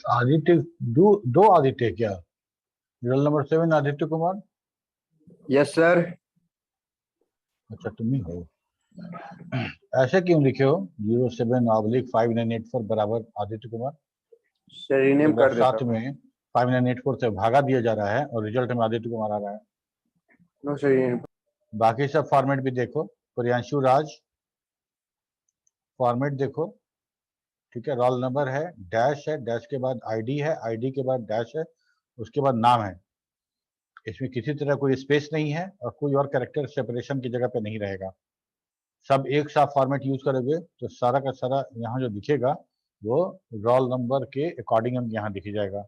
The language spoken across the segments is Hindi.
आदित्य, दो आदित्य क्या? Roll number 7 Aditya Kumar. Yes sir. अच्छा, तुम ही हो। ऐसे क्यों लिखे हो 07/5984 बराबर आदित्य कुमार? सर रीनेम कर देता साथ में 5984 से भागा दिया जा रहा है और रिजल्ट में आदित्य कुमार आ रहा है। No sir rename. बाकी सब फॉर्मेट भी देखो। प्रियांशु राज फॉर्मेट देखो, ठीक है। रोल नंबर है, डैश है, डैश के बाद आईडी है, आईडी के बाद डैश है, उसके बाद नाम है। इसमें किसी तरह कोई स्पेस नहीं है और कोई और कैरेक्टर सेपरेशन की जगह पे नहीं रहेगा। सब एक साथ फॉर्मेट यूज करोगे तो सारा का सारा यहाँ जो दिखेगा वो रोल नंबर के अकॉर्डिंग हम यहाँ दिख जाएगा।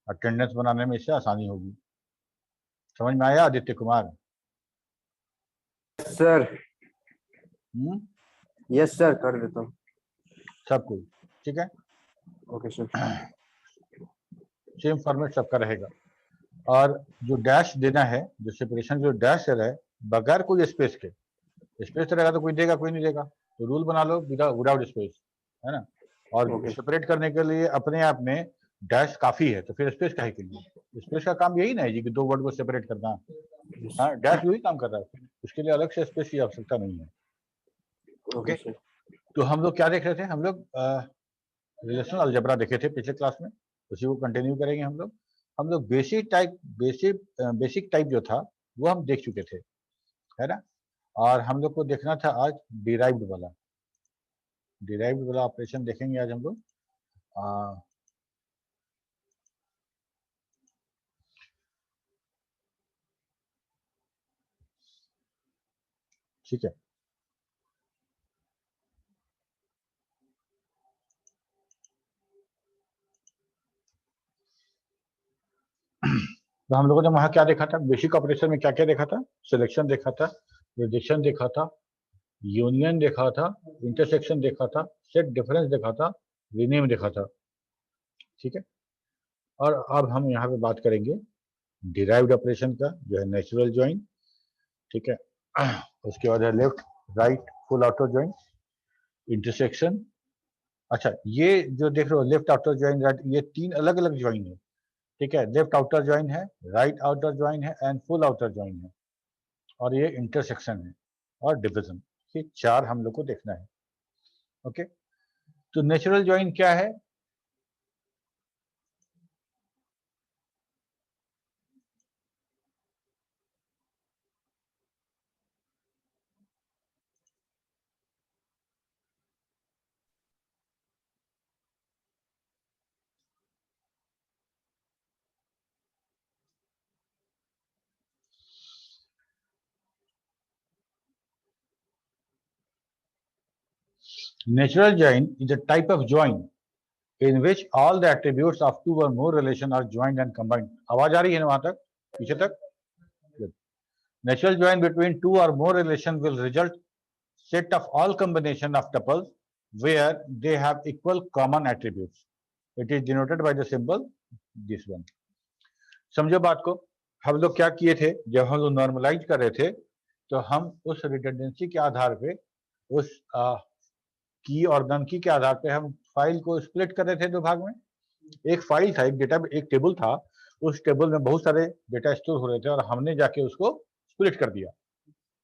अटेंडेंस बनाने में इससे आसानी होगी। समझ में आया Aditya Kumar? Sir yes sir, कर देता हूँ सब कुछ ठीक है। Okay sir. सेम फॉर्मेट सबका रहेगा। और जो डैश देना है, जो सेपरेशन जो डैश है बगैर कोई स्पेस के, स्पेस रहेगा तो कोई देगा कोई नहीं देगा, तो रूल बना लो विदाउट स्पेस, है ना। और सेपरेट करने के लिए अपने आप में डैश काफी है, तो फिर स्पेस काहे के लिए? स्पेस का काम यही ना है जी कि दो वर्ड को सेपरेट करना। हाँ, डैश यही काम कर रहा है, उसके लिए अलग से स्पेस की आवश्यकता नहीं है। ओके, तो हम लोग क्या देख रहे थे? हम लोग रिलेशनल अलजेब्रा देखे थे पिछले क्लास में, उसी को कंटिन्यू करेंगे हम लोग बेसिक टाइप जो था वो हम देख चुके थे, है ना। और हम लोग को देखना था आज डिराइव्ड वाला ऑपरेशन देखेंगे आज हम लोग। ठीक है, तो हम लोगों ने वहां क्या देखा था? बेसिक ऑपरेशन में क्या क्या देखा था? सिलेक्शन देखा था, रिजेक्शन देखा था, यूनियन देखा था, इंटरसेक्शन देखा था, सेट डिफरेंस देखा था, रीनेम देखा था, ठीक है। और अब हम यहाँ पे बात करेंगे डिराइव्ड ऑपरेशन का, जो है नेचुरल ज्वाइन, ठीक है। उसके बाद है left right full outer join, intersection. अच्छा, ये जो देख रहे हो लेफ्ट आउटर ज्वाइन राइट, ये तीन अलग अलग ज्वाइन है, ठीक है। लेफ्ट आउटर ज्वाइन है, राइट आउटर ज्वाइन है एंड फुल आउटर ज्वाइन है, और ये इंटरसेक्शन है और डिवीजन। ये चार हम लोग को देखना है। ओके, तो नेचुरल ज्वाइन क्या है? Natural join is a type of join in which all the attributes of two or more relation are joined and combined. आवाज आ रही है ना वहां तक, पीछे तक? Good. Natural join between two or more relation will result set of all combination of tuples where they have equal common attributes. It is denoted by the symbol this one. समझो बात को। हम लोग क्या किए थे, जब हम लोग नॉर्मलाइज कर रहे थे तो हम उस रिडंडेंसी के आधार पे, उस की और नन की के आधार पे हम फाइल को स्प्लिट कर रहे थे दो भाग में। एक फाइल था, एक डेटा, एक टेबल था, उस टेबल में बहुत सारे डेटा स्टोर हो रहे थे और हमने जाके उसको स्प्लिट कर दिया,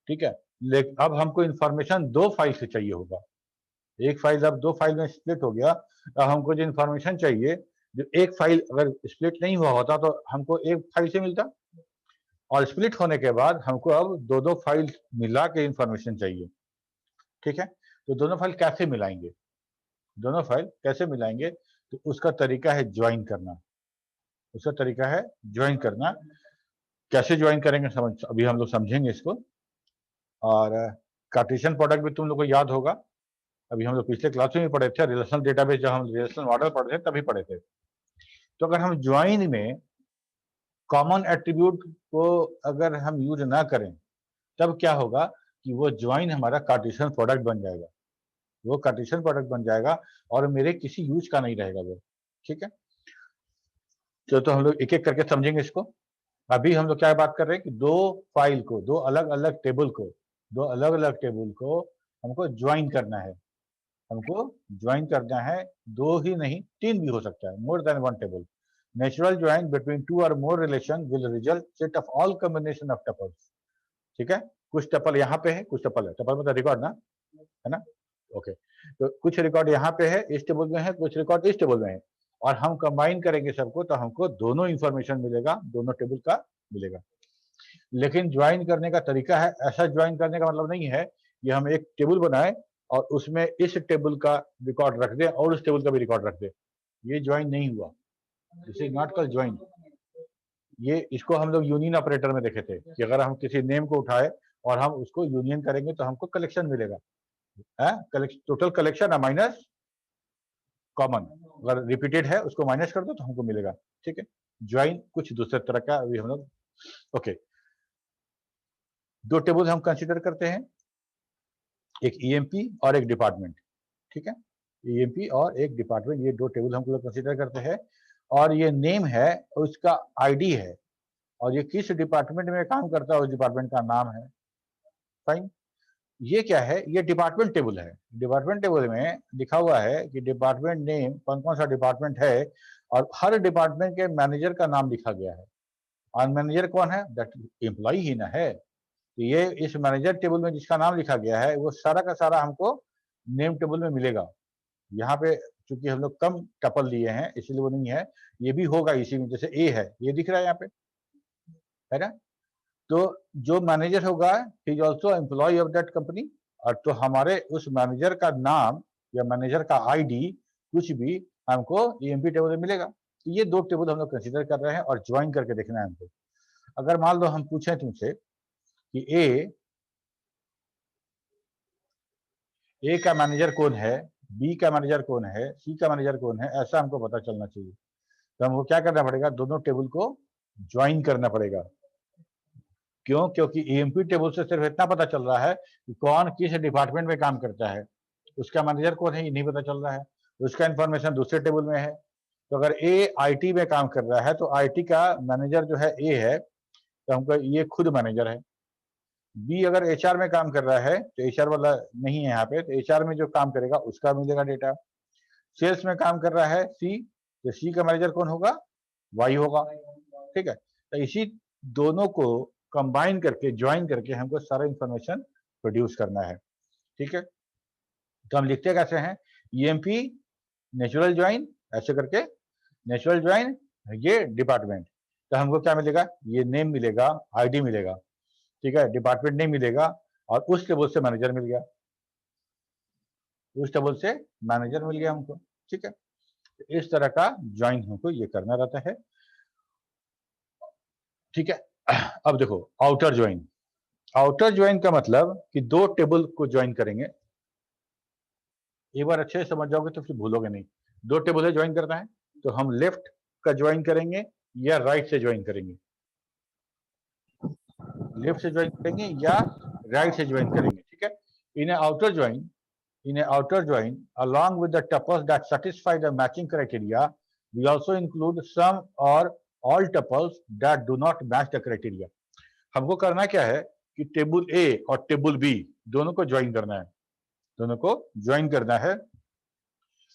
ठीक है। लेकिन अब हमको इंफॉर्मेशन दो फाइल से चाहिए होगा। एक फाइल अब दो फाइल में स्प्लिट हो गया, अब हमको जो इंफॉर्मेशन चाहिए, जो एक फाइल अगर स्प्लिट नहीं हुआ होता तो हमको एक फाइल से मिलता, और स्प्लिट होने के बाद हमको अब दो दो फाइल मिला के इंफॉर्मेशन चाहिए, ठीक है। तो दोनों फाइल कैसे मिलाएंगे, दोनों फाइल कैसे मिलाएंगे, तो उसका तरीका है ज्वाइन करना, उसका तरीका है ज्वाइन करना। कैसे ज्वाइन करेंगे समझ, अभी हम लोग समझेंगे इसको। और कार्टेशियन प्रोडक्ट भी तुम लोग को याद होगा, अभी हम लोग पिछले क्लास में भी पढ़े थे, रिलेशनल डेटाबेस जब हम रिलेशनल मॉडल पढ़े थे तभी पढ़े थे। तो अगर हम ज्वाइन में कॉमन एट्रीब्यूट को अगर हम यूज ना करें, तब क्या होगा कि वो ज्वाइन हमारा कार्टेशियन प्रोडक्ट बन जाएगा, वो कार्टेशियन प्रोडक्ट बन जाएगा और मेरे किसी यूज का नहीं रहेगा वो, ठीक है। तो हम लोग एक एक करके समझेंगे इसको। अभी हम लोग क्या बात कर रहे हैं कि दो फाइल को, दो अलग अलग टेबल को, दो अलग अलग टेबल को हमको ज्वाइन करना है, हमको ज्वाइन करना है। दो ही नहीं, तीन भी हो सकता है, more than one table. Natural join between two और more relation will result set of all combination of tuples, ठीक है। कुछ टपल यहाँ पे है, कुछ टपल है, टपल मतलब रिकॉर्ड ना, है ना, ओके। तो कुछ रिकॉर्ड यहाँ पे है, इस टेबल में है, कुछ रिकॉर्ड इस टेबल में है, और हम कंबाइन करेंगे सबको तो हमको दोनों इंफॉर्मेशन मिलेगा, दोनों टेबल का मिलेगा। लेकिन ज्वाइन करने का तरीका है, ऐसा ज्वाइन करने का मतलब नहीं है कि हम एक टेबल बनाए और उसमें इस टेबल का रिकॉर्ड रख दे और उस टेबल का भी रिकॉर्ड रख दे, ये ज्वाइन नहीं हुआ, this is not called join. ये इसको हम लोग यूनियन ऑपरेटर में देखे थे कि अगर हम किसी नेम को उठाए और हम उसको यूनियन करेंगे तो हमको कलेक्शन मिलेगा, टोटल कलेक्शन माइनस कॉमन, अगर रिपीटेड है उसको माइनस कर दो तो हमको मिलेगा, ठीक है। ज्वाइन कुछ दूसरे तरह का अभी हम लोग, ओके। दो टेबल हम कंसीडर करते हैं, एक ईएमपी और एक डिपार्टमेंट, ठीक है। ईएमपी और एक डिपार्टमेंट, ये दो टेबल हम लोग कंसीडर करते हैं। और ये नेम है, उसका आईडी है, और ये किस डिपार्टमेंट में काम करता है उस डिपार्टमेंट का नाम है, फाइन। ये क्या है, ये डिपार्टमेंट टेबल है। डिपार्टमेंट टेबल में लिखा हुआ है कि डिपार्टमेंट नेम, कौन कौन सा डिपार्टमेंट है, और हर डिपार्टमेंट के मैनेजर का नाम लिखा गया है। और मैनेजर कौन है, दैट एम्प्लॉय ही ना है। तो ये इस मैनेजर टेबल में जिसका नाम लिखा गया है वो सारा का सारा हमको नेम टेबल में मिलेगा। यहाँ पे चूंकि हम लोग कम टपल लिए हैं इसलिए वो नहीं है, ये भी होगा इसी में, जैसे ए है, ये दिख रहा है यहाँ पे, है ना। तो जो मैनेजर होगा he is also employ of that company, और तो हमारे उस मैनेजर का नाम या मैनेजर का आईडी कुछ भी हमको ईएमपी टेबल में मिलेगा। तो ये दो टेबल हम लोग कंसीडर कर रहे हैं और ज्वाइन करके देखना है हमको। अगर मान लो हम पूछें तुमसे कि ए का मैनेजर कौन है, बी का मैनेजर कौन है, सी का मैनेजर कौन है, ऐसा हमको पता चलना चाहिए। तो हमको क्या करना पड़ेगा, दोनों टेबल को ज्वाइन करना पड़ेगा। क्यों, क्योंकि ईएमपी टेबल से सिर्फ इतना पता चल रहा है कि कौन किस डिपार्टमेंट में काम करता है, उसका मैनेजर कौन है ये नहीं पता चल रहा है, उसका इंफॉर्मेशन दूसरे टेबल में है। तो अगर ए आईटी में काम कर रहा है तो आईटी का मैनेजर जो है ए है, तो हमको ये खुद मैनेजर है। बी अगर एचआर में काम कर रहा है तो एचआर वाला नहीं है यहाँ पे, तो एचआर में जो काम करेगा उसका मिलेगा डेटा। सेल्स में काम कर रहा है सी, तो सी का मैनेजर कौन होगा, वाई होगा, ठीक है। तो इसी दोनों को कंबाइन करके, ज्वाइन करके हमको सारा इंफॉर्मेशन प्रोड्यूस करना है, ठीक है। तो हम लिखते कैसे हैं, ईएमपी नेचुरल ज्वाइन, ऐसे करके नेचुरल ज्वाइन ये डिपार्टमेंट, तो हमको क्या मिलेगा, ये नेम मिलेगा, आईडी मिलेगा, ठीक है। डिपार्टमेंट नहीं मिलेगा, और उस टेबल से मैनेजर मिल गया, उस टेबल से मैनेजर मिल गया हमको, ठीक है। इस तरह का ज्वाइन हमको ये करना रहता है, ठीक है। अब देखो आउटर ज्वाइन, आउटर ज्वाइन का मतलब कि दो टेबल को ज्वाइन करेंगे। एक बार अच्छे से समझ जाओगे तो फिर भूलोगे नहीं। दो टेबल है ज्वाइन करना है, तो हम लेफ्ट का ज्वाइन करेंगे या राइट से ज्वाइन करेंगे, लेफ्ट से ज्वाइन करेंगे या राइट से ज्वाइन करेंगे, ठीक है। इन outer join, in a outer join, along with the tuples that satisfy the matching criteria, we also include some or all tuples that do not match the criteria. हमको करना क्या है कि टेबल ए और टेबल बी दोनों को ज्वाइन करना है, दोनों को ज्वाइन करना है।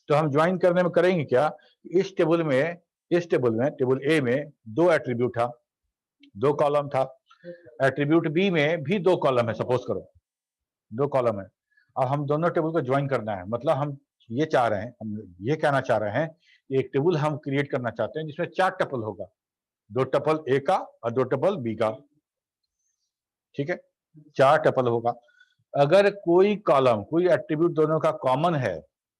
तो हम ज्वाइन करने में करेंगे क्या, इस टेबल में, इस टेबल में, टेबल ए में दो एट्रीब्यूट था, दो कॉलम था, एट्रीब्यूट बी में भी दो कॉलम है, सपोज करो दो कॉलम है। अब हम दोनों टेबल को ज्वाइन करना है, मतलब हम ये चाह रहे हैं, हम ये कहना चाह रहे हैं, एक टेबल हम क्रिएट करना चाहते हैं जिसमें चार टपल होगा, दो टपल ए का और दो टपल बी का, ठीक है, 4 टपल होगा। अगर कोई कॉलम, कोई एट्रीब्यूट दोनों का कॉमन है,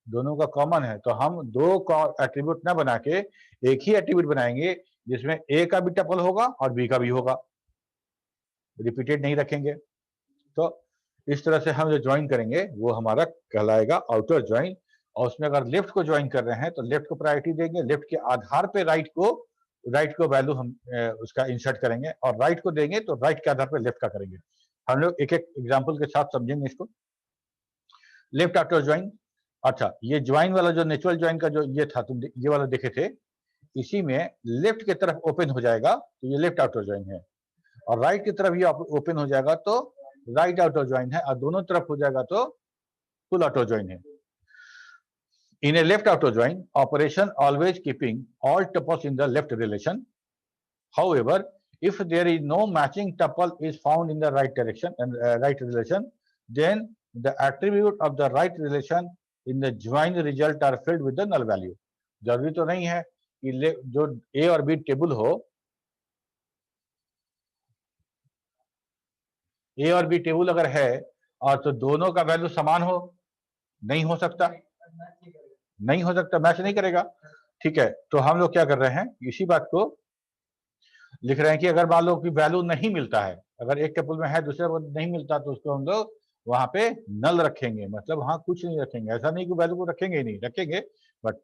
दोनों का कॉमन है, तो हम दो एट्रीब्यूट ना बना के एक ही एट्रीब्यूट बनाएंगे जिसमें ए का भी टपल होगा और बी का भी होगा, रिपीटेड नहीं रखेंगे। तो इस तरह से हम जो ज्वाइन करेंगे वो हमारा कहलाएगा आउटर ज्वाइन। और उसमें अगर लेफ्ट को ज्वाइन कर रहे हैं तो लेफ्ट को प्रायोरिटी देंगे, लेफ्ट के आधार पे राइट को वैल्यू हम उसका इंसर्ट करेंगे, और राइट को देंगे तो राइट के आधार पे लेफ्ट का करेंगे। हम लोग एक एक एग्जाम्पल के साथ समझेंगे इसको। लेफ्ट आफ्टर ज्वाइन, अच्छा ये ज्वाइन वाला जो नेचुरल ज्वाइन का जो ये था, तुम ये वाला देखे थे, इसी में लेफ्ट की तरफ ओपन हो जाएगा तो ये लेफ्ट आउटर ज्वाइन है, और राइट की तरफ ये ओपन हो जाएगा तो राइट आउटर ज्वाइन है, और दोनों तरफ हो जाएगा तो फुल आउटर ज्वाइन है। In a left outer join, operation always keeping all tuples in the left relation. However, if there is no matching tuple is found in the right direction and right relation, then the attribute of the right relation in the join result are filled with the null value. जरूरी तो नहीं है कि जो A और B टेबल हो, A और B टेबल अगर है और तो दोनों का वैल्यू समान हो, नहीं हो सकता, नहीं हो सकता, मैच नहीं करेगा। ठीक है, तो हम लोग क्या कर रहे हैं, इसी बात को लिख रहे हैं कि अगर मान लो कि वैल्यू नहीं मिलता है, अगर एक टेबल में है दूसरे में नहीं मिलता, तो उसको हम लोग वहां पे नल रखेंगे, मतलब वहां कुछ नहीं रखेंगे। ऐसा नहीं कि वैल्यू को रखेंगे ही नहीं, रखेंगे, बट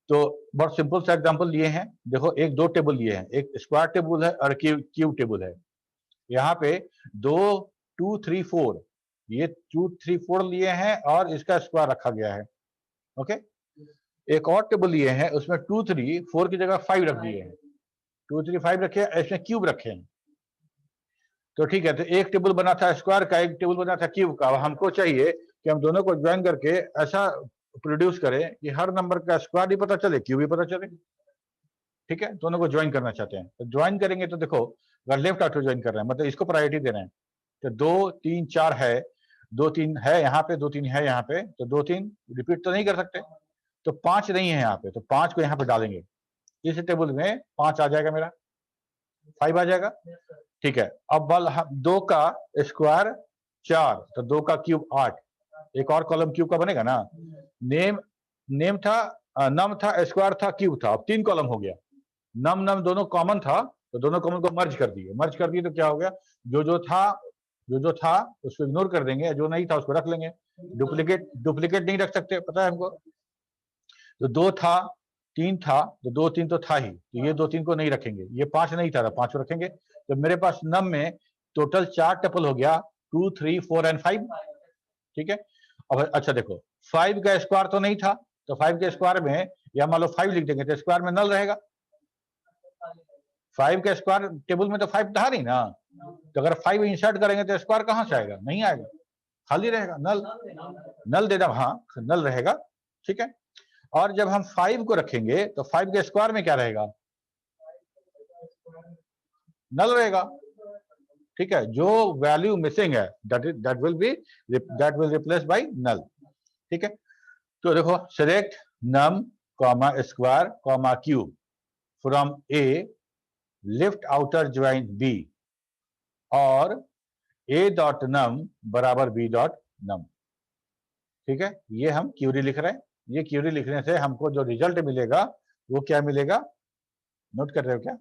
तो बहुत सिंपल सा एग्जांपल लिए हैं। देखो एक दो टेबल लिए हैं, एक स्क्वायर टेबल है और क्यूब टेबल है। यहाँ पे 2 2 3 4, ये 2 3 4 लिए हैं और इसका स्क्वायर रखा गया है। ओके, एक और टेबल लिए हैं, उसमें 2 3 4 की जगह 5 रख दिए हैं, 2 3 5 रखे, इसमें क्यूब रखे हैं। तो ठीक है, तो एक टेबल बना था स्क्वायर का, एक टेबल बना था क्यूब का। हमको चाहिए कि हम दोनों को ज्वाइन करके ऐसा प्रोड्यूस करें कि हर नंबर का स्क्वायर भी पता चले, क्यूब भी पता चले। ठीक है, दोनों को ज्वाइन करना चाहते हैं, तो ज्वाइन करेंगे तो देखो, अगर लेफ्ट आउटर ज्वाइन कर रहे हैं मतलब इसको प्रायोरिटी दे रहे हैं, तो 2 3 4 है, 2 3 है यहाँ पे, 2 3 है यहाँ पे, तो 2 3 रिपीट तो नहीं कर सकते, तो 5 नहीं है यहाँ पे, तो 5 को यहाँ पे डालेंगे। इस टेबल में 5 आ जाएगा, मेरा 5 आ जाएगा। ठीक है, अब बल 2 का स्क्वायर 4, तो 2 का क्यूब 8, एक और कॉलम क्यूब का बनेगा ना। नेम था, नम था, स्क्वायर था, क्यूब था, अब 3 कॉलम हो गया। नम दोनों कॉमन था, तो दोनों कॉमन को मर्ज कर दिए, तो क्या हो गया, जो था उसको इग्नोर कर देंगे, जो नहीं था उसको रख लेंगे। डुप्लीकेट नहीं रख सकते, पता है हमको। तो 2 था, 3 था, तो 2 3 तो था ही, तो ये 2 3 को नहीं रखेंगे, ये 5 नहीं था, 5 को रखेंगे। तो मेरे पास नम में टोटल 4 टपल हो गया, 2 3 4 एंड 5। ठीक है, अब अच्छा देखो, 5 का स्क्वायर तो नहीं था, तो 5 के स्क्वायर में या मान लो 5 लिख देंगे तो स्क्वायर में नल रहेगा। 5 का स्क्वायर टेबल में तो 5 था नहीं ना, तो अगर 5 इंसर्ट करेंगे तो स्क्वायर कहां से आएगा, नहीं आएगा, खाली रहेगा, नल दे दो, हाँ नल रहेगा। ठीक है, और जब हम 5 को रखेंगे तो 5 के स्क्वायर में क्या रहेगा, नल रहेगा। ठीक है, जो वैल्यू मिसिंग है that will replace by null. ठीक है, तो देखो select num comma square comma cube from A left outer join B और ए डॉट नम बराबर बी डॉट नम। ठीक है, ये हम क्यूरी लिख रहे हैं। ये क्यूरी लिखने से हमको जो रिजल्ट मिलेगा वो क्या मिलेगा, नोट कर रहे हो क्या?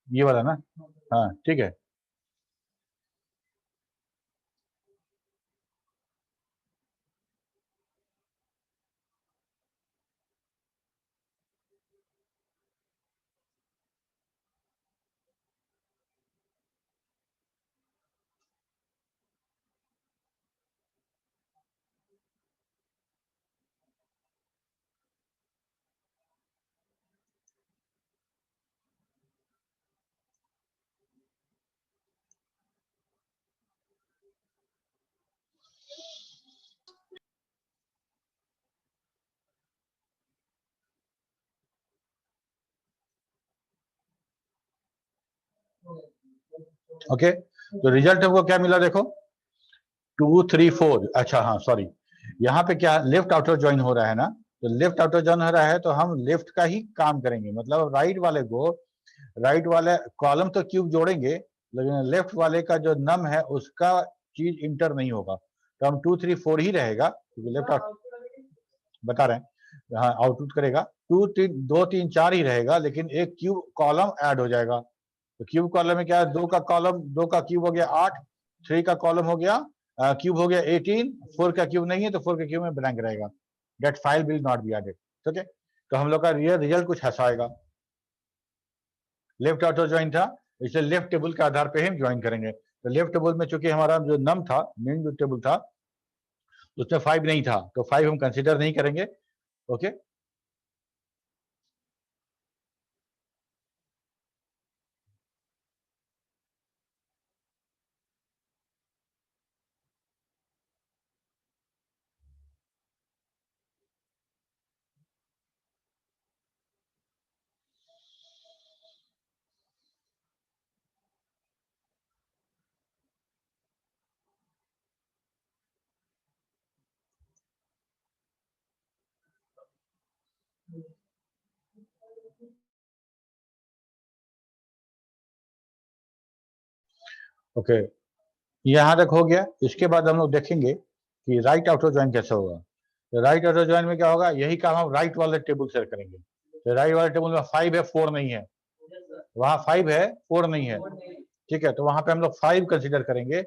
ये वाला ना, हाँ ठीक है। ओके, तो रिजल्ट हमको क्या मिला देखो, 2 3 4। अच्छा हाँ सॉरी, यहाँ पे क्या लेफ्ट आउटर ज्वाइन हो रहा है ना, तो लेफ्ट आउटर ज्वाइन हो रहा है तो हम लेफ्ट का ही काम करेंगे, मतलब राइट वाले कॉलम तो क्यूब जोड़ेंगे, लेकिन लेफ्ट वाले का जो नम है उसका चीज इंटर नहीं होगा, तो हम 2 3 4 ही रहेगा, क्योंकि लेफ्ट आउट बता रहे हैं, हाँ आउटपुट करेगा 2 3 4 ही रहेगा, लेकिन एक क्यूब कॉलम ऐड हो जाएगा। तो क्यूब कॉलम में क्या है, दो का क्यूब हो गया 8, 3 का कॉलम हो गया क्यूब हो गया 18, 4 का क्यूब नहीं है तो 4 का क्यूब में ब्लैंक रहेगा, that file will not be added. ठीक है, तो हम लोग का रिजल्ट कुछ ऐसा आएगा, लेफ्ट ऑटो ज्वाइन था, इसलिए लेफ्ट टेबल के आधार पे हम ज्वाइन करेंगे। तो लेफ्ट टेबल में चूंकि हमारा जो नम था, मेन जो टेबल था उसमें 5 नहीं था, तो 5 हम कंसीडर नहीं करेंगे। ओके, ओके, यहाँ तक हो गया। इसके बाद हम लोग देखेंगे कि राइट आउटर ज्वाइन कैसे होगा। तो राइट आउटर ज्वाइन में क्या होगा, यही काम हम राइट वाले टेबल से करेंगे। तो राइट वाले टेबल में 5 है 4 नहीं है, वहां 5 है 4 नहीं है, ठीक है, तो वहां पे हम लोग 5 कंसीडर करेंगे,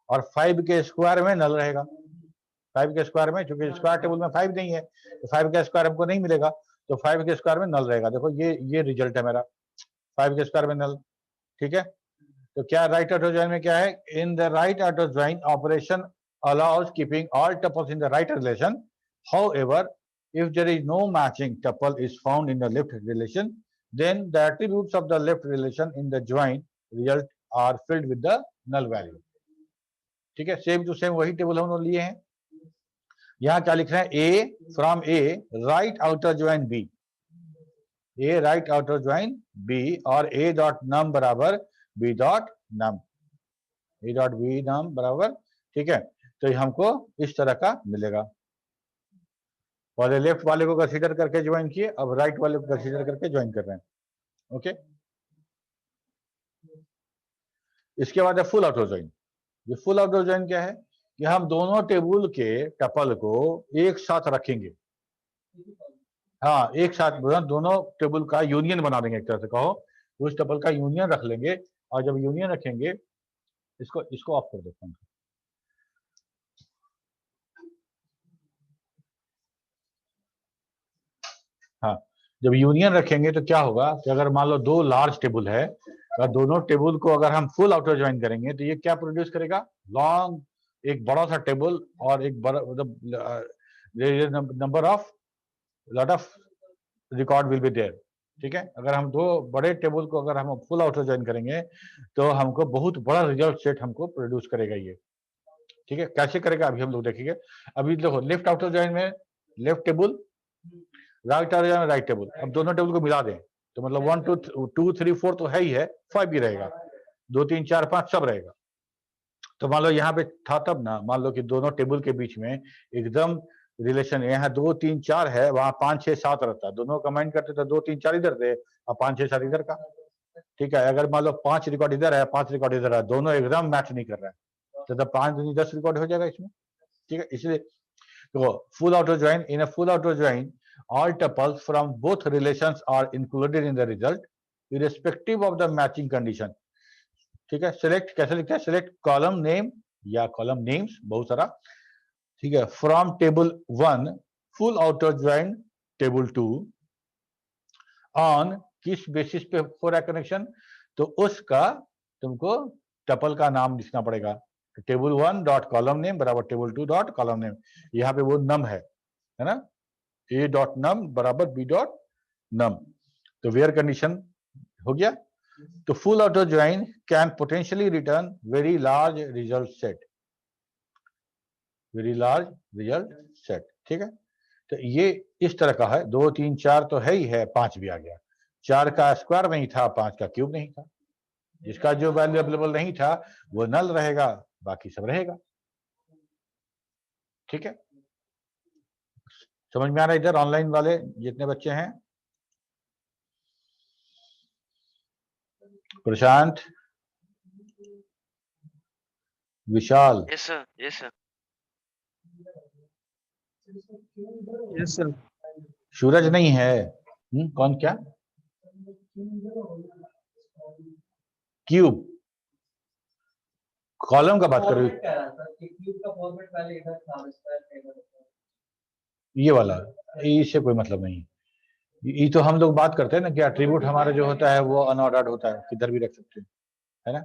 और 5 के स्क्वायर में नल रहेगा। 5 के स्क्वायर में, चूंकि स्क्वायर टेबल में 5 नहीं है तो 5 का स्क्वायर हमको नहीं मिलेगा, तो 5 के स्क्वायर में नल रहेगा। देखो ये रिजल्ट है मेरा, 5 के स्क्वायर में नल। ठीक है, तो क्या राइट आउटर ज्वाइन में क्या है, in the right outer join operation allows keeping all tuples in the right relation. However, if there is no matching tuple is found in the left relation, then the attributes of the left relation in the join result are filled with the null value. ठीक है, सेम टू सेम वही टेबल हम लोग लिए हैं। यहाँ क्या लिख रहे हैं, A from A right outer join B, A right outer join B, और ए डॉट नम बराबर B dot num, A dot B num बराबर। ठीक है, तो ये हमको इस तरह का मिलेगा। पहले लेफ्ट वाले को कंसीडर करके ज्वाइन किए, अब राइट वाले को कंसीडर करके ज्वाइन कर रहे हैं। ओके, इसके बाद है फुल आउटर ज्वाइन। ये फुल आउटर ज्वाइन क्या है कि हम दोनों टेबल के टपल को एक साथ रखेंगे, हाँ एक साथ दोनों टेबल का यूनियन बना देंगे, एक तरह से कहो उस टेबल का यूनियन रख लेंगे, और जब यूनियन रखेंगे, इसको ऑफ कर देता हूँ। हाँ, जब यूनियन रखेंगे तो क्या होगा कि अगर मान लो दो लार्ज टेबल है, और दोनों टेबल को अगर हम फुल आउटर ज्वाइन करेंगे तो ये क्या प्रोड्यूस करेगा, लॉन्ग एक बड़ा सा टेबल, और एक बड़ा मतलब number of lot of record will be there. ठीक है, अगर हम दो बड़े टेबल को अगर हम फुल आउटर ज्वाइन करेंगे तो हमको बहुत बड़ा रिजल्ट सेट हमको प्रोड्यूस करेगा ये। ठीक है, कैसे करेगा अभी हम लोग देखेंगे। अभी देखो लेफ्ट आउटर ज्वाइन में left table, right outer join right table, अब दोनों टेबल को मिला दें तो मतलब 1 2 3 4 तो है ही है, 5 भी रहेगा, 2 3 4 5 सब रहेगा। तो मान लो यहाँ पे था तब ना, मान लो कि दोनों टेबल के बीच में एकदम रिलेशन, यहाँ 2 3 4 है, वहां 5 6 7 रहता, दोनों कंबाइन करते तो 2 3 4 इधर थे और 5 6 7 इधर का। ठीक है, अगर मान लो 5 रिकॉर्ड इधर है 5 रिकॉर्ड इधर है, दोनों एकदम मैच नहीं कर रहा है, तो 5 दूनी 10 रिकॉर्ड हो जाएगा इसमें। ठीक है, इसलिए तो full outer join, in a full outer join all tuples from both relations are included in the result irrespective of the matching condition. ठीक है, सिलेक्ट कैसे लिखते हैं, सिलेक्ट कॉलम नेम या कॉलम नेम्स बहुत सारा, ठीक है, from table 1 full outer join table 2 on किस बेसिस पे हो रहा है कनेक्शन, तो उसका तुमको टपल का नाम लिखना पड़ेगा। टेबल 1 डॉट कॉलम नेम बराबर टेबल 2 डॉट कॉलम नेम, यहाँ पे वो नम है ना, ए डॉट नम बराबर बी डॉट नम, तो वेयर कंडीशन हो गया। तो full outer join can potentially return very large result set, very large result set. ठीक है, तो ये इस तरह का है, 2 3 4 तो है ही है, 5 भी आ गया, 4 का स्क्वायर नहीं था 5 का क्यूब नहीं था। जिसका जो वैल्यू अवेलेबल नहीं था वो नल रहेगा, बाकी सब रहेगा। ठीक है, समझ में आ रहा है? इधर ऑनलाइन वाले जितने बच्चे हैं, Prashant, Vishal, yes sir, yes sir, yes sir. Suraj नहीं है। कौन? क्या? क्यूब कॉलम का बात कर रही हूँ? ये वाला, इससे कोई मतलब नहीं। ये तो हम लोग बात करते हैं ना कि एट्रीब्यूट हमारा जो होता है वो अनऑर्डर्ड होता है, किधर भी रख सकते हैं, है ना?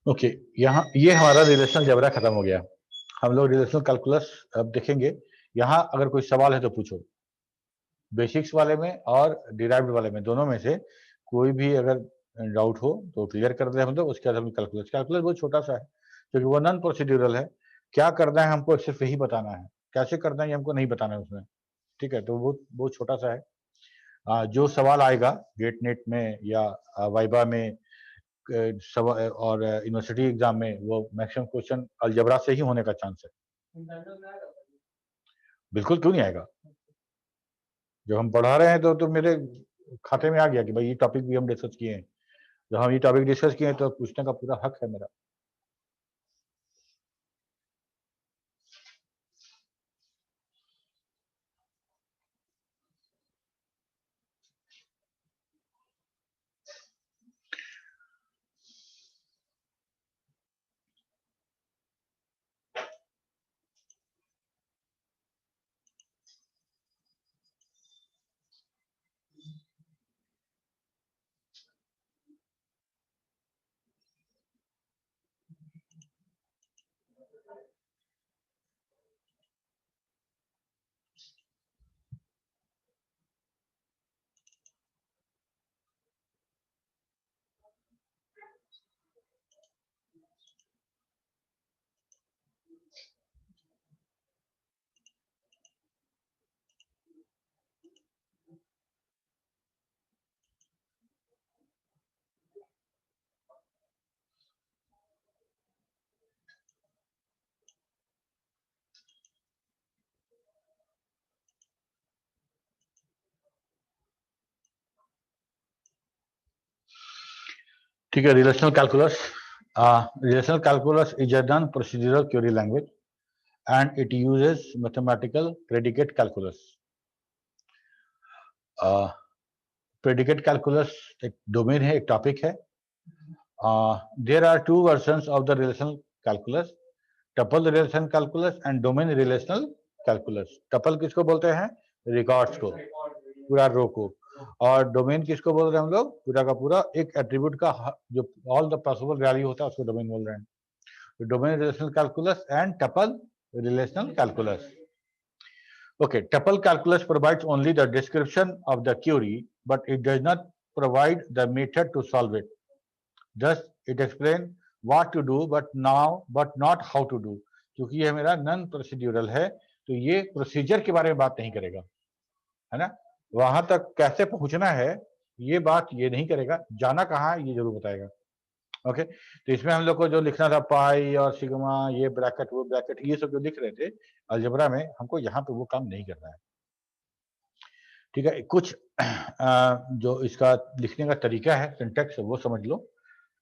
ओके, यहाँ ये हमारा रिलेशनल जबरा खत्म हो गया। हम लोग रिलेशनल कैलकुलस अब देखेंगे। यहाँ अगर कोई सवाल है तो पूछो, बेसिक्स वाले में और डिराइव्ड वाले में, दोनों में से कोई भी अगर डाउट हो तो क्लियर कर दे हम लोग। उसके बाद हम कैलकुलस बहुत छोटा सा है क्योंकि वो नॉन प्रोसीड्यूरल है। क्या करना है हमको सिर्फ यही बताना है, कैसे करना है ये हमको नहीं बताना है उसमें। ठीक है, तो वो बहुत छोटा सा है। जो सवाल आएगा गेट नेट में या वाइबा में और यूनिवर्सिटी एग्जाम में, वो मैक्सिमम क्वेश्चन अलजबरा से ही होने का चांस है। बिल्कुल, क्यों नहीं आएगा? जब हम पढ़ा रहे हैं तो मेरे खाते में आ गया कि भाई ये टॉपिक भी हम डिस्कस किए हैं। जब हम ये टॉपिक डिस्कस किए हैं तो पूछने का पूरा हक है मेरा। ठीक है, relational calculus. Relational calculus is a non procedural query language and it uses mathematical predicate calculus. Predicate calculus एक डोमेन है, एक टॉपिक है। There are two versions of the relational calculus, tuple relation calculus and domain relational calculus. Tuple किसको बोलते हैं? रिकॉर्ड्स को, पूरा रो को। और डोमेन किसको बोल रहे हैं हम लोग? पूरा का पूरा एक एट्रीब्यूट का जो ऑल द पॉसिबल वैल्यू होता है उसको डोमेन बोल रहे हैं। Domain relational calculus and tuple relational calculus. Okay, tuple calculus provides only the description of the query, but it does not provide the method to solve it. Thus, it explains what to do, but not how to do. क्योंकि ये मेरा नॉन प्रोसीड्यूरल है तो ये प्रोसीजर के बारे में बात नहीं करेगा, है ना? वहां तक कैसे पहुंचना है ये बात ये नहीं करेगा, जाना कहाँ है ये जरूर बताएगा। ओके, तो इसमें हम लोग को जो लिखना था पाई और सिग्मा, ये ब्रैकेट वो ब्रैकेट, ये सब जो लिख रहे थे अलजेब्रा में, हमको यहाँ पे वो काम नहीं करना है। ठीक है, कुछ जो इसका लिखने का तरीका है, सिंटेक्स, वो समझ लो।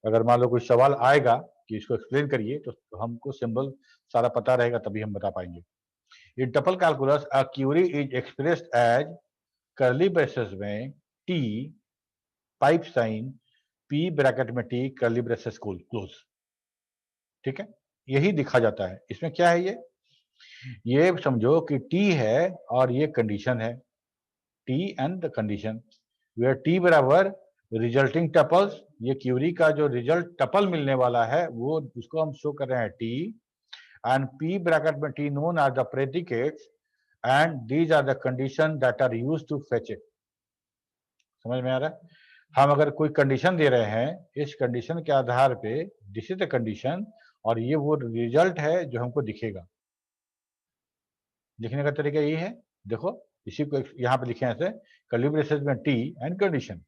अगर मान लो कोई सवाल आएगा कि इसको एक्सप्लेन करिए तो हमको सिंबल सारा पता रहेगा तभी हम बता पाएंगे। In tuple calculus a query is expressed as curly braces में T pipe sign P bracket में टी कर्ली ब्रेसेस क्लोज। ठीक है, यही दिखा जाता है। इसमें क्या है? ये समझो कि टी है और ये कंडीशन है, T and the condition, where T बराबर रिजल्टिंग टपल्स। ये क्यूरी का जो रिजल्ट टपल मिलने वाला है वो उसको हम शो कर रहे हैं टी, एंड पी ब्रैकेट में T known are the predicates and these are the condition that are used to fetch it. समझ में आ रहा है? हम अगर कोई कंडीशन दे रहे हैं, इस कंडीशन के आधार पे, दिस इज द कंडीशन, और ये वो रिजल्ट है जो हमको दिखेगा। लिखने का तरीका ये है, देखो इसी को यहाँ पे लिखे हैं ऐसे, कर्ली ब्रेसेस में T and condition,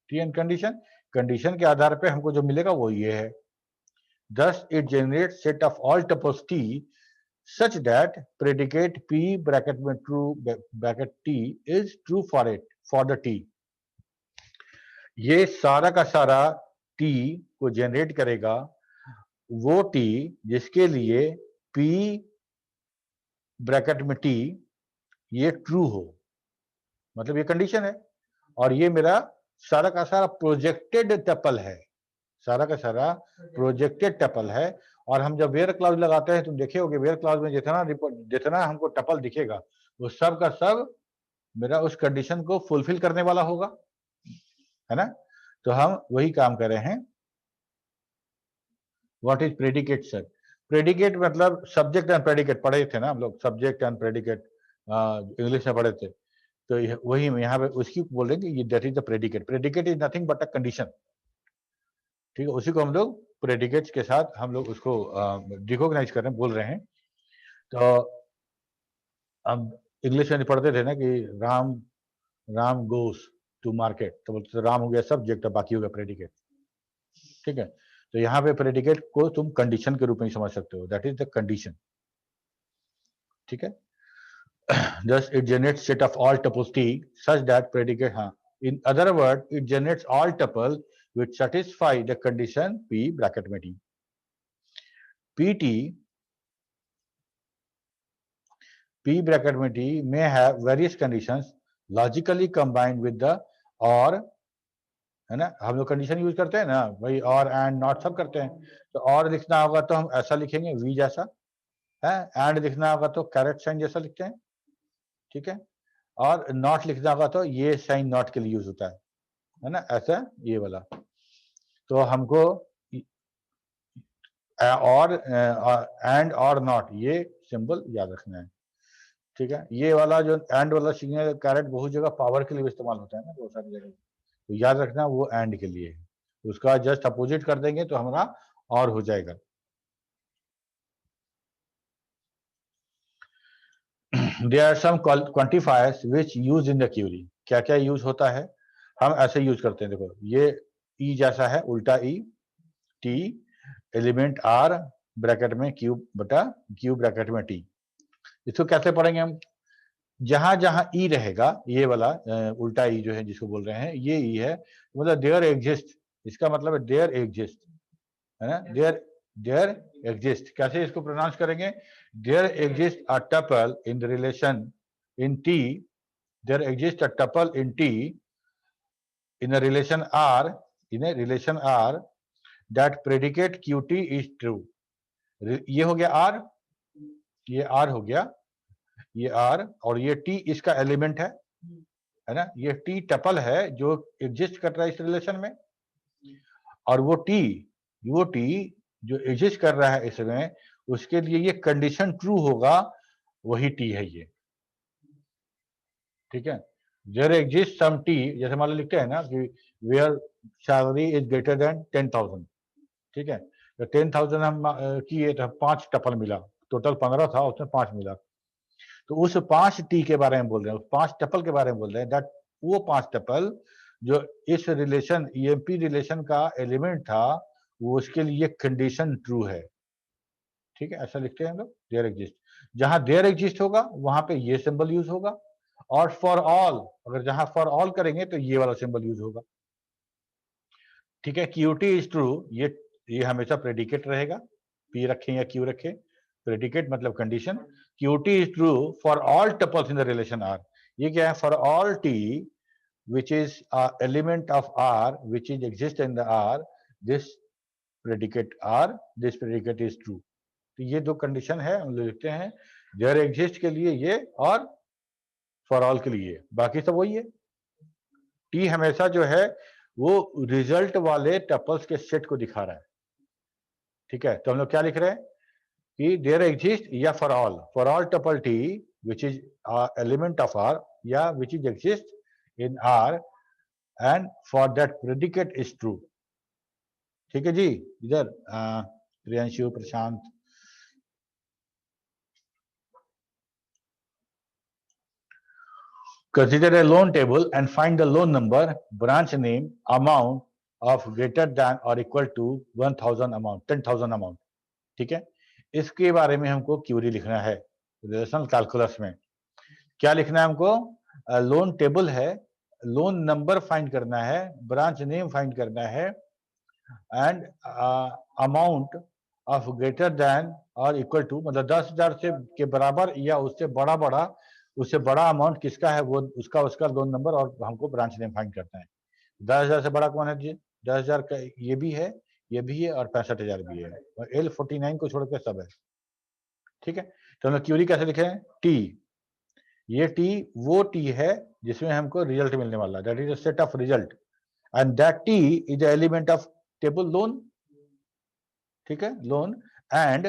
T and condition, condition के आधार पे हमको जो मिलेगा वो ये है। Thus it generates set of all tuples T such that predicate P bracket में true bracket T is true for it, for the T। ये सारा का सारा T को जनरेट करेगा वो T जिसके लिए P ब्रैकेट में T ये ट्रू हो, मतलब ये कंडीशन है। और ये मेरा सारा का सारा प्रोजेक्टेड टपल है, सारा का सारा प्रोजेक्टेड टपल है। और हम जब वेयर क्लाउज लगाते हैं, तुम देखे होगे वेयर क्लाउज में जितना हमको टपल दिखेगा वो सब का सब मेरा उस कंडीशन को फुलफिल करने वाला होगा, है ना। तो हम वही काम कर रहे हैं। What is predicate sir? Predicate मतलब सब्जेक्ट एंड प्रेडिकेट पढ़े थे ना हम लोग, सब्जेक्ट एंड प्रेडिकेट इंग्लिश में पढ़े थे। तो वही यहाँ पे उसकी बोलेंगे, ये that is the predicate. Predicate is nothing but a condition, ठीक है। उसी को हम लोग प्रेडिकेट्स के साथ हम लोग उसको रिकॉग्नाइज कर रहे हैं, बोल रहे हैं। तो हम इंग्लिश में पढ़ते थे ना कि राम गोस टू मार्केट, तो बोलते राम हो गया सब्जेक्ट और बाकी हो गया प्रेडिकेट, ठीक है। तो यहाँ पे प्रेडिकेट को तुम कंडीशन के रूप में समझ सकते हो, दैट इज द कंडीशन, ठीक है। Thus it generates set of all tuples T such that predicate, in other words it generates all tuple which satisfy the condition P bracket में T। P bracket में T may have various conditions logically combined with the or, है ना। हम लोग कंडीशन यूज करते हैं ना भाई, और एंड नॉट सब करते हैं। तो और लिखना होगा तो हम ऐसा लिखेंगे वी जैसा है, एंड लिखना होगा तो कैरेट साइन जैसा लिखते हैं, ठीक है। और नॉट लिखना होगा तो ये साइन नॉट के लिए यूज होता है ना, ऐसा ये वाला। तो हमको और एंड और नॉट ये सिंबल याद रखना है, ठीक है। ये वाला जो एंड वाला सिग्नल कैरेट बहुत जगह पावर के लिए भी इस्तेमाल होता है ना, बहुत सारी जगह, तो याद रखना वो एंड के लिए है। उसका जस्ट अपोजिट कर देंगे तो हमारा और हो जाएगा। There are some quantifiers which use in the query। क्या क्या यूज होता है, हम ऐसे यूज करते हैं। देखो ये ई जैसा है, उल्टा ई, टी एलिमेंट आर ब्रैकेट में क्यूब बटा क्यू ब्रैकेट में टी। इसको कैसे पढ़ेंगे हम? जहां जहां ई रहेगा, ये वाला उल्टा ई जो है जिसको बोल रहे हैं, ये ई है, मतलब देयर एग्जिस्ट, इसका मतलब है देयर एग्जिस्ट, है ना। देयर एग्जिस्ट कैसे इसको प्रोनाउंस करेंगे? There exist a tuple in the relation in T, there exist a tuple in T in a relation R that predicate QT is true। ये हो गया R, ये R हो गया, ये R, और ये T इसका एलिमेंट है ना। ये T टपल है जो एग्जिस्ट कर रहा है इस रिलेशन में, और वो T जो एग्जिस्ट कर रहा है इसमें, उसके लिए ये कंडीशन ट्रू होगा, वही T है ये, ठीक है। देयर एग्जिस्ट सम T, जैसे मान लो लिखते हैं ना कि where salary is greater than 10,000, ठीक है। तो 10,000 हम किए तो 5 टपल मिला, टोटल 15 था, उसमें 5 मिला। तो उस 5 टी के बारे में बोल रहे हैं, उस 5 टपल के बारे में बोल रहे हैं, दैट वो 5 टपल जो इस रिलेशन ईएमपी रिलेशन का एलिमेंट था, वो उसके लिए कंडीशन ट्रू है, ठीक है। ऐसा लिखते हैं हम लोग, देयर एग्जिस्ट। जहां देयर एग्जिस्ट होगा वहां पे ये सिंबल यूज होगा, और फॉर ऑल, अगर जहां फॉर ऑल करेंगे तो ये वाला सिंबल यूज होगा, ठीक है। क्यूटी इज ट्रू, ये हमेशा प्रेडिकेट रहेगा, पी रखें या क्यू रखें, प्रेडिकेट मतलब condition. Q T is true for all tuples in the relation R. ये क्या है? For all T which is element of R which is exist in the R, this predicate is true। तो ये दो कंडीशन है, हम लिखते हैं देयर एग्जिस्ट के लिए ये, और फॉर ऑल के लिए, बाकी सब वही है। टी हमेशा जो है वो रिजल्ट वाले टपल्स के सेट को दिखा रहा है, ठीक है। तो हम लोग क्या लिख रहे हैं कि देयर एग्जिस्ट या for all tuple T which is element of R या which is exist in R and for that predicate is true, ठीक है जी। इधर प्रियांशु, प्रशांत। Consider a loan table and find the loan number, branch name, amount of greater than or equal to 1000 amount, 10,000 amount. ठीक है, इसके बारे में हमको क्यूरी लिखना है रिलेशनल कैलकुलस में। क्या लिखना है हमको? लोन टेबल है, लोन नंबर फाइंड करना है, ब्रांच नेम फाइंड करना है, and amount of greater than और इक्वल टू, मतलब 10,000 से के बराबर या उससे बड़ा अमाउंट किसका है वो उसका लोन नंबर और हमको ब्रांच नेम फाइंड करना है। 10,000 से बड़ा कौन है जी? 10,000 का ये भी है और 65,000 भी है, और L49 को छोड़कर सब है। ठीक है, तो हम क्यूरी कैसे लिखे हैं? टी, ये टी वो टी है जिसमें हमको रिजल्ट मिलने वाला, that is a set of result, and that T is the element of table loan. ठीक है, लोन, एंड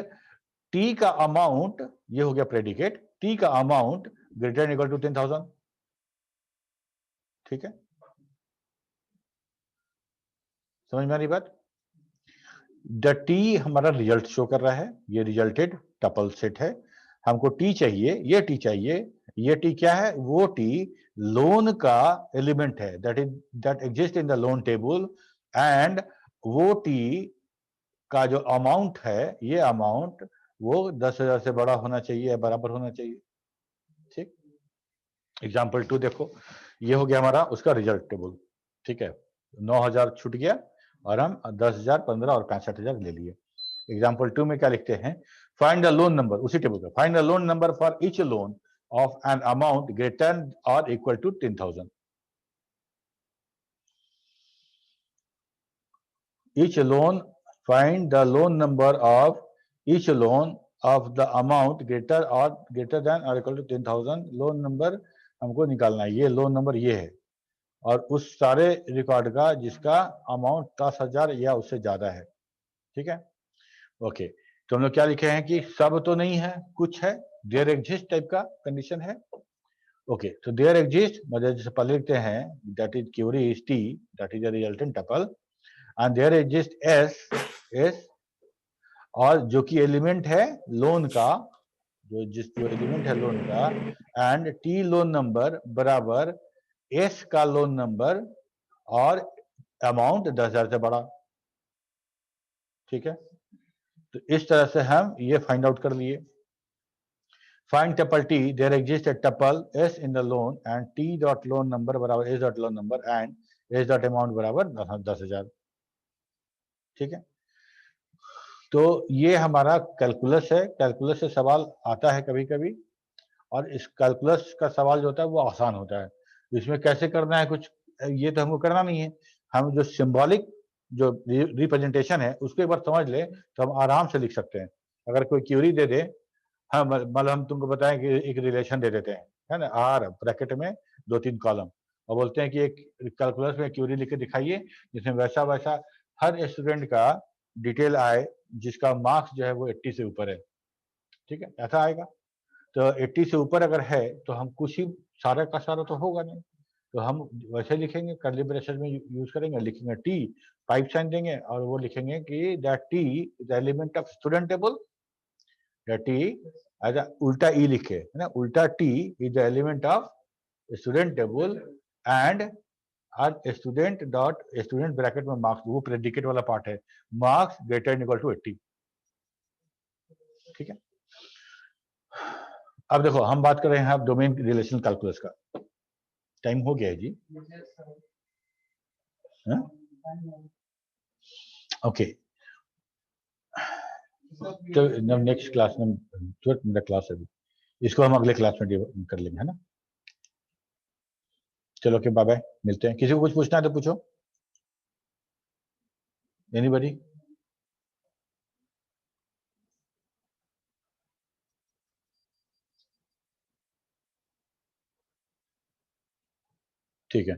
टी का अमाउंट, ये हो गया प्रेडिकेट, टी का amount greater than equal to 10,000। ठीक है, समझ में आ रही बात? द टी हमारा रिजल्ट शो कर रहा है, ये रिजल्टेड टपल सेट है, हमको टी चाहिए, ये टी चाहिए। ये टी क्या है? वो टी लोन का एलिमेंट है, that exist in the loan table, and वो टी का जो अमाउंट है, ये अमाउंट वो 10,000 से बड़ा होना चाहिए या बराबर होना चाहिए। ठीक, एग्जाम्पल 2 देखो, ये हो गया हमारा उसका रिजल्ट टेबल। ठीक है, 9,000 छूट गया और हम 10,000, 15 और 65,000 ले लिए। एग्जाम्पल 2 में क्या लिखते हैं? फाइंड द लोन नंबर, उसी टेबल का, find the loan number for each loan of an amount greater और equal to 10,000। Each loan, find the loan number of each loan of the amount greater than और इक्वल टू 10,000। लोन नंबर हमको निकालना है, ये लोन नंबर ये है, और उस सारे रिकॉर्ड का जिसका अमाउंट 10,000 या उससे ज्यादा है। ठीक है, ओके, तो हम लोग क्या लिखे हैं कि सब तो नहीं है, कुछ है, देयर एग्जिस्ट टाइप का कंडीशन है। ओके, तो देयर एग्जिस्ट मतलब जैसे पहले लिखते हैं, that is query is T, that is the resultant tuple, and there exist S, और जो कि एलिमेंट है लोन का, जो एलिमेंट है लोन का, एंड टी लोन नंबर बराबर एस का लोन नंबर और अमाउंट 10,000 से बड़ा। ठीक है, तो इस तरह से हम ये फाइंड आउट कर लिए। Find tuple T, there exist a tuple S in the loan and T dot loan number बराबर S dot loan number and S dot amount बराबर 10,000। ठीक है, तो ये हमारा कैलकुलस है। कैलकुलस से सवाल आता है कभी कभी, और इस कैलकुलस का सवाल जो होता है वो आसान होता है। इसमें कैसे करना है कुछ, ये तो हमको करना नहीं है, हम जो सिंबॉलिक जो रिप्रेजेंटेशन है उसको एक बार समझ ले तो हम आराम से लिख सकते हैं। अगर कोई क्यूरी दे दे, हाँ मतलब हम तुमको बताएं कि एक रिलेशन दे देते हैं, है ना, आर ब्रैकेट में 2-3 कॉलम, और बोलते हैं कि एक कैलकुलस में क्यूरी लिख के दिखाइए जिसमें वैसा वैसा हर स्टूडेंट का डिटेल आए जिसका मार्क्स जो है वो 80 से ऊपर है। ठीक है, ऐसा आएगा। तो 80 से ऊपर अगर है तो हम कुछ ही, सारा का सारा तो होगा नहीं, तो हम वैसे लिखेंगे, कर्ली ब्रेसेस में यूज करेंगे, लिखेंगे टी, पाइप साइन देंगे और वो लिखेंगे कि that T is element of student table, that T ऐसा उल्टा ई लिखे, है ना, उल्टा T is the element of student table and student dot student bracket में मार्क्स, वो प्रेडिकेट वाला पार्ट है, marks greater than equal to 80। ठीक है, अब देखो हम बात कर रहे हैं अब डोमेन रिलेशन कैलकुलस का। टाइम हो गया है जी, ओके, तो नेक्स्ट क्लास में, तुरंत मेरा क्लास है, इसको हम अगले क्लास में कर लेंगे, है ना। चलो के बाय बाय, मिलते हैं। किसी को कुछ पूछना है तो पूछो, एनीबॉडी? ठीक है।